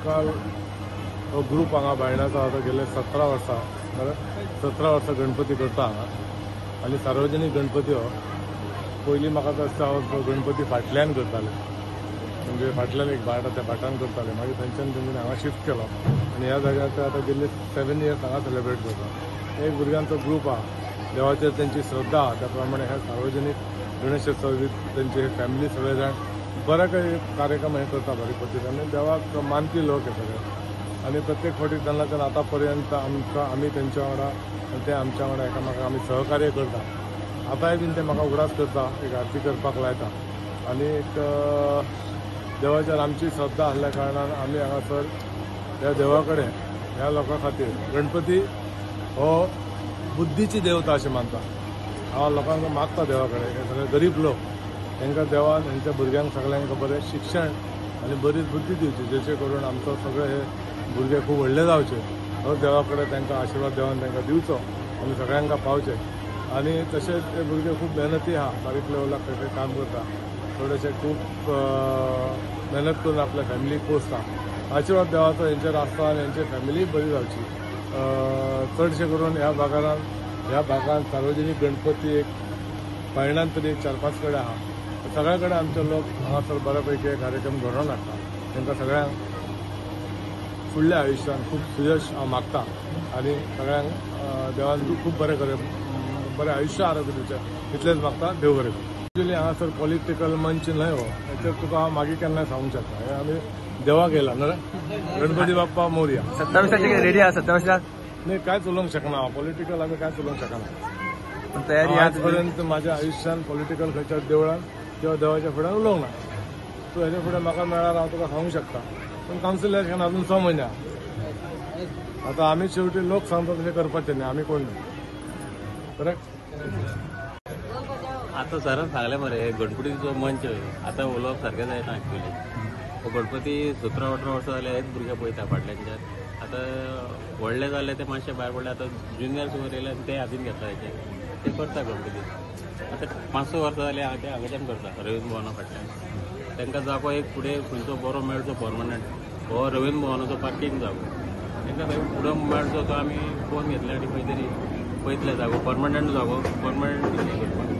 काल हो ग्रुप हांगा बायणाचो आता गेले 17 वर्सां 17 वर्सां गणपती करता हांगा आनी सार्वजनीक गणपती हो पयलीं म्हाका दिसता हांव गणपती फाटल्यान करताले म्हणजे फाटल्यान एक भाट त्या भाटान करताले मागीर थंयच्यान तेंच्यानी हांगा शिफ्ट केलो आनी ह्या जाग्यार ते आतां गेल्ले 7 इयर्स हांगा सेलिब्रेट करता एक भुरग्यांचो ग्रूप आहा देवाचेर तेंची श्रद्धा आहा त्या प्रमाणे हे सार्वजनीक गणेशोत्सवीत तेंचे फॅमिली सगळे जाण बरे काही कार्यक्रम हे करता बरे पद्दतीन देवाक मानपी लोक हे सगळे आनी प्रत्येक फावटी तेन्नाच्यान आतां पर्यंत आमी तेंच्या वांगडा आनी ते आमच्या वांगडा एकामेकांक आमी सहकार्य करता आतांय बीन ते म्हाका उगडास करता एक आरती करपाक लायता आनी एक देवाचेर आमची श्रद्धा आसल्या कारणान आमी हांगासर ह्या देवा कडेन ह्या लोकां खातीर गणपती हो बुद्धीची देवता अशें मानता हांव लोकांक मागता देवा कडेन हे सगळे गरीब लोक तांकां देवान हेंच्या भुरग्यांक सगळ्यांक बरें शिक्षण आनी बरी बुद्धी दिवची जेचे करून आमचो सगळे हे भुरगे खूब व्हडले जावचे हो देवा कडेन तांकां आशिर्वाद देवान तांकां दिवचो आनी सगळ्यांक पावचे आनी तशेंच ते भुरगे खूब मेहनती आहा बारीक लेवलाक खंय खंय काम करता थोडेशे खूब मेहनत करून आपल्या फॅमिलीक पोसता आशिर्वाद देवाचो हेंचेर आसता आनी हेंची फॅमिली बरी जावची चडशे करून ह्या भागांत सार्वजनीक गणपती एक बायणान तरी एक 4-5 कडेन आहा सगळ्या कडेन आमचे लोक हांगासर बऱ्यापैकी कार्यक्रम घडोवन हाडटा तांकां सगळ्यांक फुडल्या आयुश्यान खूब सुयश हांव मागता आनी सगळ्यांक देवान खूब बरें बरें आयुश्य आरोग्य दिवचें इतलेंच मागता देव बरें एक्चुअली हांगासर पॉलिटिकल मंच न्हय हो हेचेर तुका हांव मागीर केन्नाय सांगूंक शकता हे आमी देवाक येयला न्हय गणपती बाप्पा मोरया 27 रेडी आहा 27 नाही कांयच उलोवंक शकना पॉलिटिकल आमी कांयच उलोवंक शकना तयारी आज पर्यंत म्हाज्या आयुश्यान पॉलिटिकल खंयच्या देवळान किंवा देवाच्या फुड्यान उलोवंक ना सो हेच्या फुडें म्हाका मेळ्ळार हांव तुका सांगूंक शकता पण कावन्सिल इलेक्शन अजून 6 म्हयने आतां आमी शेवटी लोक सांगता तशें करपाचें न्ही आमी कोण न्ही करेक्ट आता सरान सांगलें मरे गणपतीचो मंच आतां उलोवप सारकें जायना एक्चुअली हो गणपती 17-18 वर्सां जाले हेच भुरगे पळयता फाटल्यानच्यान आतां व्हडले जाले ते मातशे भायर पडले आतां ज्युनियर्स वयर येयले आनी ते हातीन घेतला हेचे ते करता गणपती आतां 5-6 वर्सां जाली हांव ते हांगाच्यान करता रवींद्र भवना फाटल्यान तांकां जागो एक फुडें खंयचो बरो मेळचो परमनंट हो रवींद्र भवनाचो पार्किंग जागो तांकां खंय फुडें मेळचो तो आमी फोन घेतले आनी खंय तरी पळयतले जागो परमनंट जागो परमनंट करपाक